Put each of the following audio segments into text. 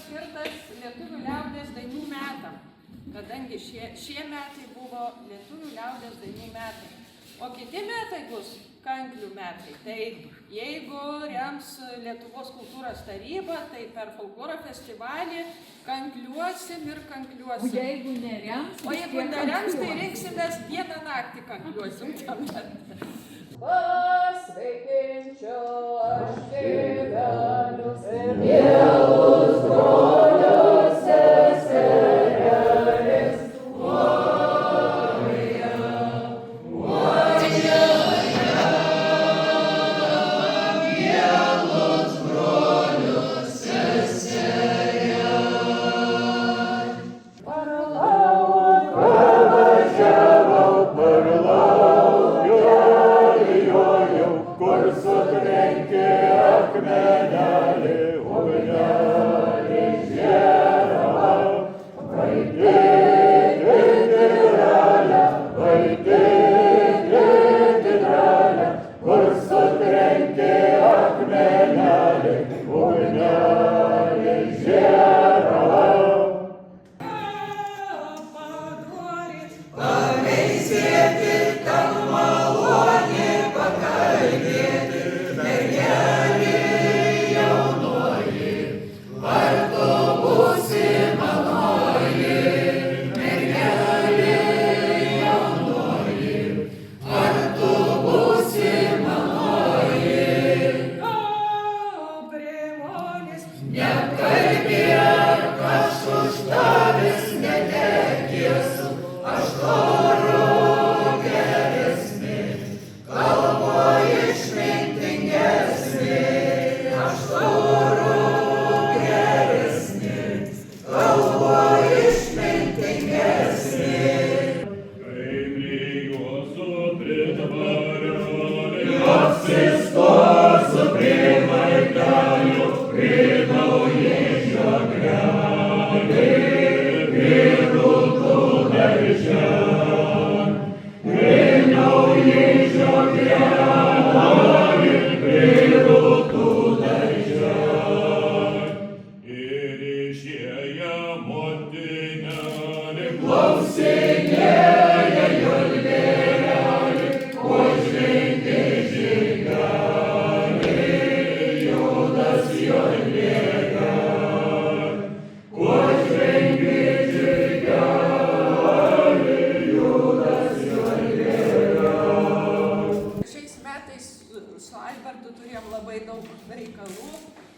skirtas lietuvių liaudies dainų metam, kadangi šie metai buvo lietuvių liaudies dainų metai. O kiti metai bus kanklių metai. Tai jeigu rems Lietuvos kultūros taryba, tai per folkloro festivalį kankliuosim ir kankliuosim. O jeigu nerems, tai rinksimės dieną naktį kankliuosim tuomet. Pasveikinčiau aš tėvelius ir mielus brolius seserelis.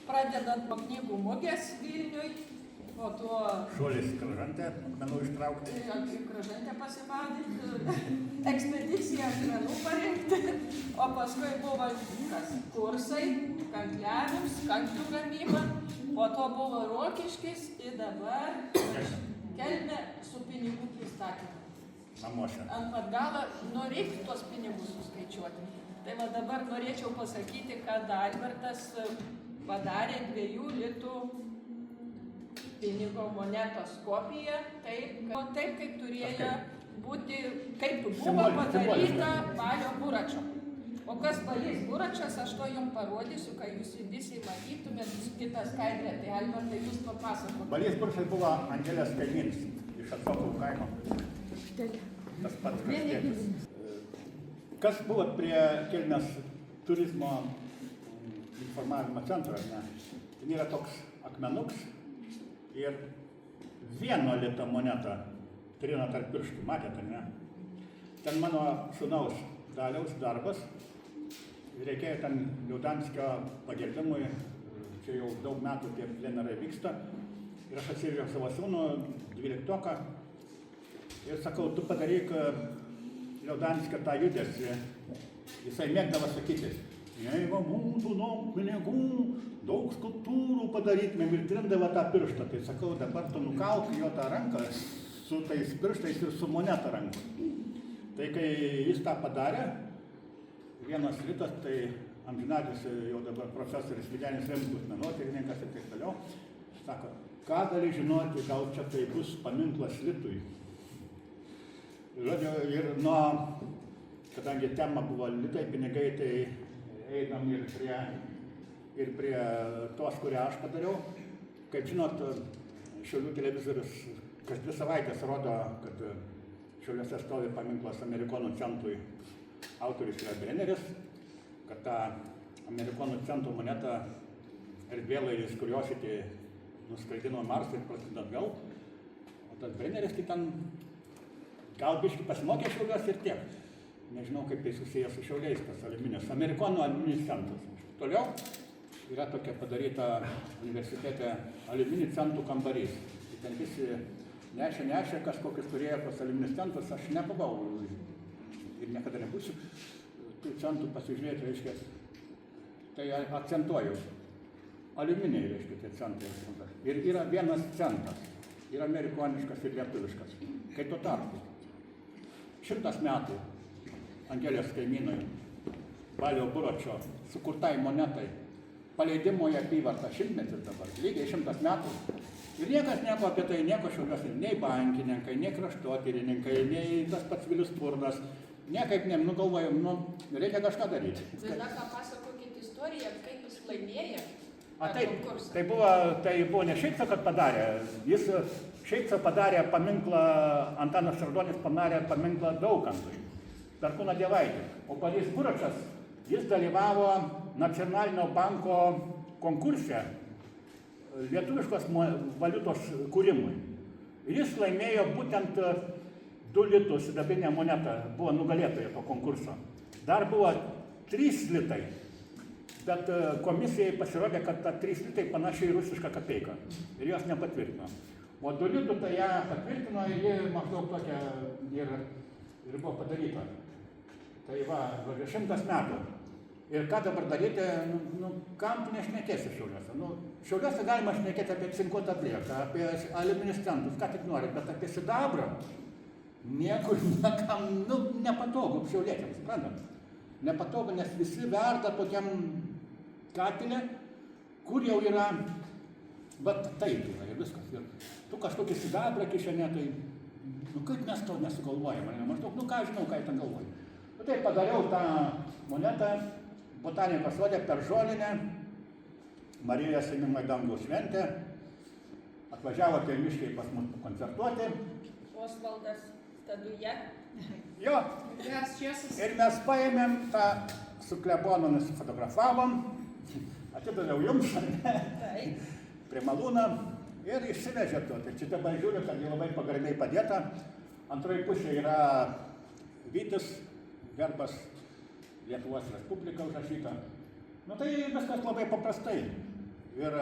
Pradedant nuo knygų mugės Vilniui, po to Šuolis Kražantę, akmenų ištraukti. Kražantę pasimaudyti, ekspedicija akmenų parinkti, o paskui buvo kursai, kankliavims, kanklių gamyba, po to buvo Rokiškis ir dabar Kelmė su pinigų pristatymu. Namuose. Ant pat galą norėtų tuos pinigus suskaičiuoti. Tai va dabar norėčiau pasakyti, kad Albertas padarė 2 litų pinigo monetos kopiją, taip kaip turėjo būti, kaip buvo padaryta Balio Buračo. O kas Balys Buračas, aš to jums parodysiu, kai jūs visi matytumėt kitą skaidrę, tai Albertai jūs papasakokite. Balys Buračas buvo Angelės kaimynas iš Atsokų kaimo. Tas pats kraštietis. Kas buvo prie Kelmės turizmo informavimo centro, ne? Ten yra toks akmenuks ir 1 lito moneta trina tarp pirštų, matėte, ne? Ten mano sūnaus Daliaus darbas, reikėjo ten Liaudanskio pagerbimui, čia jau daug metų tie plenerai vyksta, ir aš atsivežiau savo sūnų, 12-oką, ir sakau, tu padaryk Liaudanskio tą judesį, jisai mėgdavo sakyti, jeigu būtų daug pinigų, daug skulptūrų padarytumėm ir trindavo tą pirštą. Tai sakau, dabar tu nukauk jo tą ranką su tais pirštais ir su moneta ranką. Tai kai jis tą padarė, 1 litas, tai amžinatis jau dabar profesorius Vytenis Remkus, menotyrininkas ir taip toliau, sako, ką gali žinoti, gal čia tai bus paminklas litui. Žodžiu, ir nuo, kadangi tema buvo litai, pinigai, tai einam ir prie tos, kurią aš padariau. Kaip žinot, Šiaulių televizorius kas 2 savaitės rodo, kad Šiauliuose stovi paminklas Amerikonų centui, autorius yra Brenneris, kad tą Amerikonų centų monetą erdvėlaivis Curiosity nuskraidino Marsą ir praskrido atgal. O tas Brenneris tai ten gal biškį pasimokė Šiauliuose ir tiek. Nežinau, kaip tai susijęs su Šiauliais, tas aliuminis, Amerikonų aliuminis centas. Toliau yra tokia padaryta universitete aliuminis centų kambarys. Ten visi nešė kažkokius turėjo pas aliuminis centus, aš nebuvau ir niekada nebūsiu tų centų pasižiūrėti, reiškia, tai akcentuoju. Aliuminiai, reiškia, tie centai. Ir yra vienas centas, yra amerikoniškas ir lietuviškas. Kai tuo tarpu 100 metų Angelės kaimynui Balio Buračo sukurtai monetai paleidimo į apyvartą 100-metis dabar, lygiai 100 metų. Ir niekas nieko apie tai, nieko Šiauliuose, nei bankininkai, nei kraštotyrininkai, nei tas pats Vilius Turnas, niekaip nugalvojom, reikia kažką daryti. Tada ką pasakokit istoriją, kaip jis laimėjo konkursą. Tai buvo ne Šeipca, kad padarė. Jis Šeipca padarė paminklą, Antanas Šardonis padarė paminklą Daukantui, Perkūno Dievaitį. O Balys Buračas, jis dalyvavo Nacionalinio banko konkurse lietuviškos valiutos kūrimui. Ir jis laimėjo būtent 2 litus sidabrinę monetą, buvo nugalėtoja to konkurso. Dar buvo 3 litai, bet komisijai pasirodė, kad ta 3 litai panašiai rusiška kapeiką ir jos nepatvirtino. O 2 litų tai ją patvirtino ir jie maždaug tokia ir buvo padaryta. Tai va, 100 metų. Ir ką dabar daryti, kam tu nešnekėsi Šiauliuose? Šiauliuose galima šnekėti apie cinkuotą plieką, apie aliuminis centus, ką tik nori, bet apie sidabrą niekur niekam, nepatogu šiauliečiams, suprantat? Nepatogu, nes visi verda tokiam katilė, kur jau yra, bet taip yra ir viskas. Ir tu kažkokį sidabrą kišenė, tai, kaip mes to nesugalvojame, maždaug, ką žinau, ką ten galvoju. Tai padariau tą monetą botanikos sode per žolinę, Marijos ėmimo į dangų šventę, atvažiavo kelmiškiai pas mus koncertuoti. Osvaldas Staduje. Jo, ir mes paėmėm tą su klebonu nusifotografavom, atidaviau jums, prie malūną ir išsivežė to. Tai čia dabar žiūriu, kad jį labai pagarbiai padėta. Antroji pusė yra Vytis, herbas Lietuvos Respublika užrašyta. Tai viskas labai paprastai. Ir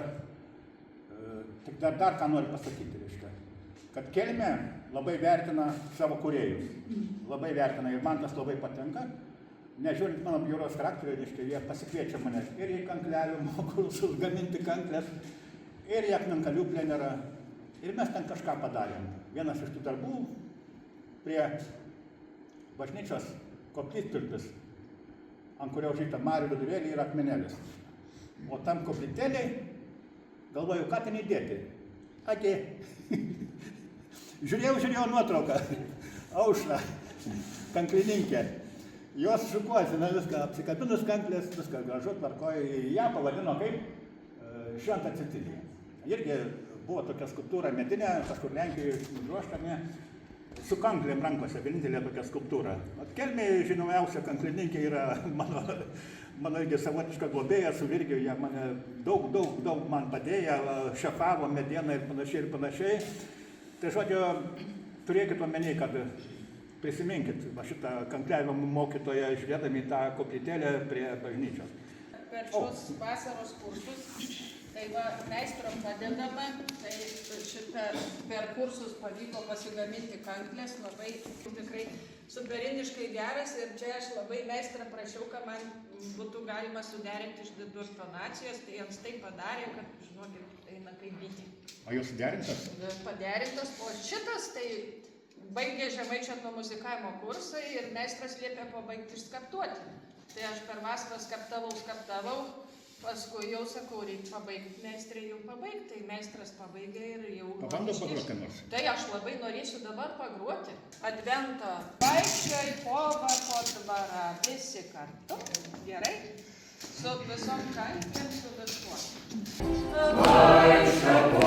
tik dar ką noriu pasakyti, reiškia, kad Kelmė labai vertina savo kūrėjus. Labai vertina ir man tas labai patinka. Nežiūrint mano bjauros charakterio, reiškia, jie pasikviečia mane ir į kankliavimo kursus gaminti kanklės, ir į akmenkalių plenerą. Ir mes ten kažką padarėm. Vienas iš tų darbų prie bažnyčios koplytstulpis, ant kurio užrašyta Marių vidurėlį yra akmenėlis. O tam koplytėliai, galvoju, ką ten įdėti. Akė. Žiūrėjau nuotrauką. Aušra, kanklininkė. Jos šukuosi, viską apsikabinus kanklės, viską gražu, tvarkoja. Ją pavadino kaip Šventą Ceciliją. Irgi buvo tokia skulptūra medinė, kažkur Lenkijoje užruoštame. Su kanklėm rankose, vienintelė tokia skulptūra. Kelmėje žinomiausia kanklininkė yra mano irgi savotiška globėja su Virgiu, jie mane daug man padėjo, šefavo medieną ir panašiai. Tai žodžiu, turėkit omeny, kad prisiminkit šitą kankliavimo mokytoją, žiūrėdami tą koplytėlę prie bažnyčios. Per šios vasaros kursus, tai va, meistram padedama, tai šitą per kursus pavyko pasigaminti kanklės, labai tikrai superiniškai geras ir čia aš labai meistrą prašiau, kad man būtų galima suderinti iš didus tonacijos, tai jiems tai padarė, kad, žinokit, eina kaip bitė. O jūs suderintas? Paderintas, o šitas tai baigė Žemaičio etnomuzikavimo kursą ir meistras liepė pabaigti išskaptuoti. Tai aš per vasarą skaptavau, paskui jau sakau, reikia pabaigti, meistrė jau pabaigti, tai meistras pabaigė ir jau... Pabando pagruoti nors? Tai aš labai norėsiu dabar pagruoti. Advento. Vaikščioj po dvarą, visi kartu. Gerai? Su visom kanklėm, su viskuo. Vaikščioj po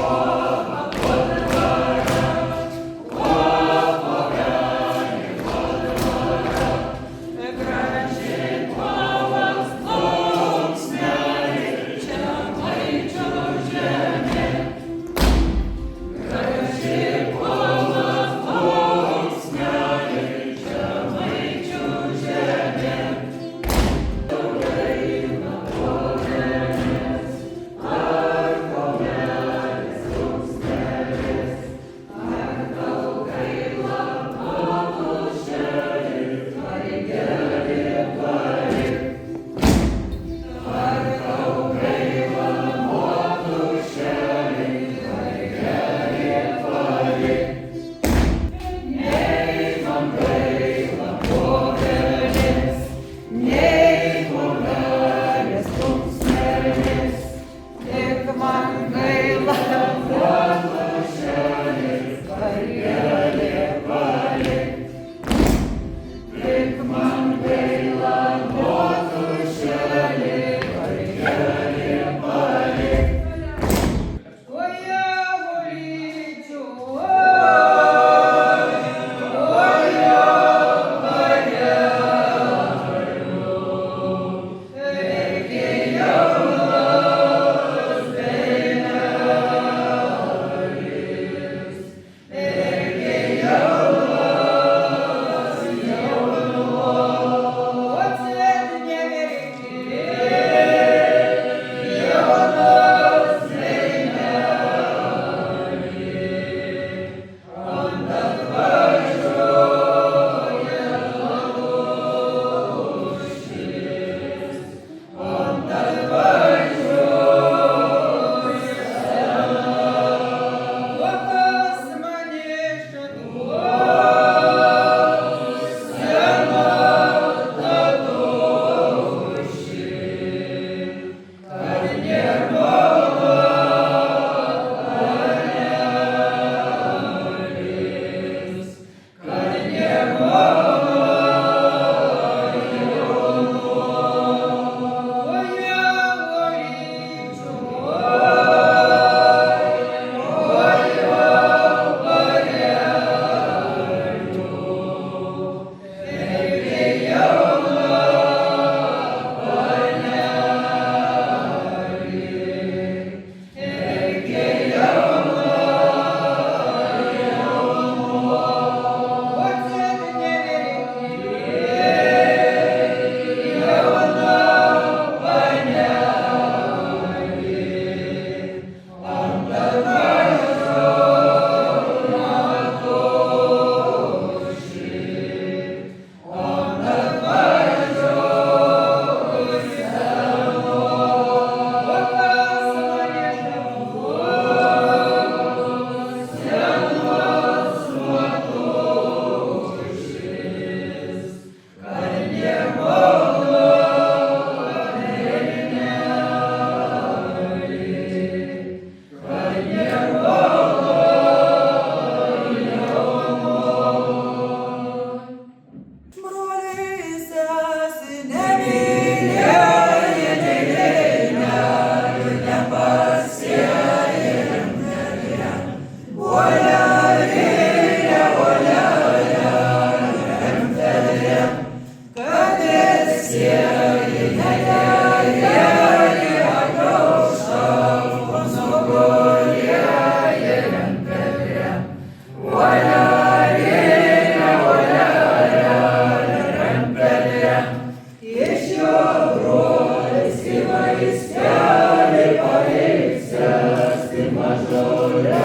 Mažolia,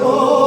Lord.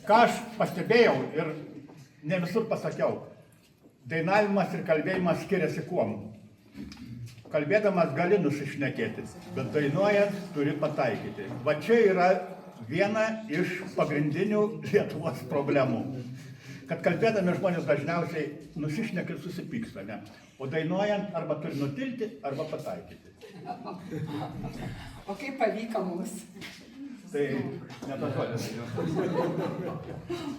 Ką aš pastebėjau ir ne visur pasakiau, dainavimas ir kalbėjimas skiriasi kuom. Kalbėdamas gali nusišnekėti, bet dainuojant turi pataikyti. Va čia yra viena iš pagrindinių Lietuvos problemų. Kad kalbėdami žmonės dažniausiai nusišneka ir susipyksta, ne? O dainuojant arba turi nutilti, arba pataikyti. O kaip pavyko mums? Tai ne tas žodis.